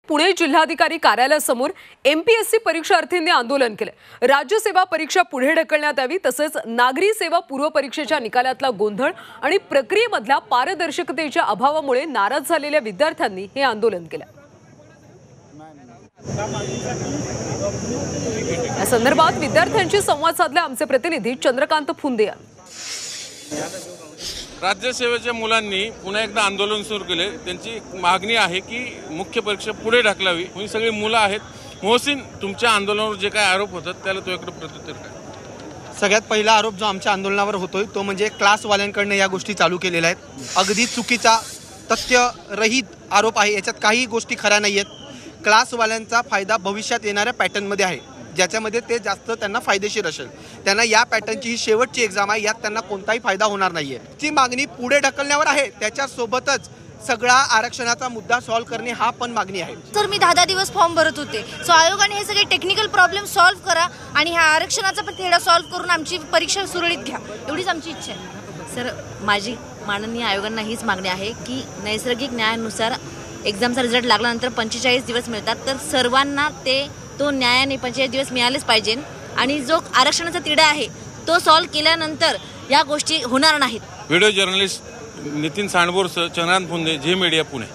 पुणे जिल्हाधिकारी कार्यालयासमोर एमपीएससी परीक्षार्थींनी आंदोलन केले। राज्य सेवा परीक्षा पुढे ढकलण्यात यावी तसेच नागरी सेवा पूर्व परीक्षेच्या निकालातला गोंधळ आणि प्रक्रियेमधल्या पारदर्शकतेच्या अभावामुळे नाराज झालेल्या विद्यार्थ्यांनी हे आंदोलन केलं। या संदर्भात विद्यार्थ्यांशी संवाद साधला आमचे प्रतिनिधी चंद्रकांत फुंदे। राज्यसेवेच्या मुलांनी पुन्हा एकदा आंदोलन सुरू केले। त्यांची मागणी आहे की मुख्य परीक्षा पुढे ढकलावी। ही सगळी मुलं आहेत। मोहसिन, तुमच्या आंदोलनावर जे काही आरोप होतात त्याला तो इकडे प्रत्युत्तर काय? सगळ्यात पहिला आरोप जो आमच्या आंदोलनावर होतोय तो म्हणजे क्लासवाल्यांकडनं या गोष्टी चालू केलेल्या आहेत। अगदी चुकीचा तथ्यरहित आरोप आहे। याच्यात काही गोष्टी खऱ्या नाही आहेत। क्लासवाल्यांचा फायदा भविष्यात येणाऱ्या पॅटर्नमध्ये आहे, ज्याच्यामध्ये ते जास्त त्यांना फायदेशीर असेल। त्यांना या पॅटर्नची ही शेवटची एक्झाम आहे, यात त्यांना कोणताही फायदा होणार नाहीये। ती मागणी पुढे ढकलण्यावर आहे, त्याच्यासोबतच सगळा आरक्षणाचा मुद्दा सॉल्व्ह करणे हा पण मागणी आहे। तर मी 10 दिवस फॉर्म भरत होते। सो आयोगाने हे सगळे टेक्निकल प्रॉब्लेम सॉल्व्ह करा आणि ह्या आरक्षणाचा पण थेडा सॉल्व्ह करून आमची परीक्षा सुरळीत घ्या, एवढीच आमची इच्छा आहे। सर, माझी माननीय आयोगांना हीच मागणी आहे की नैसर्गिक न्यायानुसार एक्झामचा रिझल्ट लागल्यानंतर 45 दिवस मिळतात, तर सर्वांना तो न्यायाने 45 दिवस मिळालेच पाहिजे आणि जो आरक्षणाचा तिढा आहे तो सॉल्व्ह केल्यानंतर या गोष्टी होणार नाहीत। व्हिडिओ जर्नलिस्ट नितीन सांडबोरसह चंद्रकांत फुंदे, झी मीडिया, पुणे।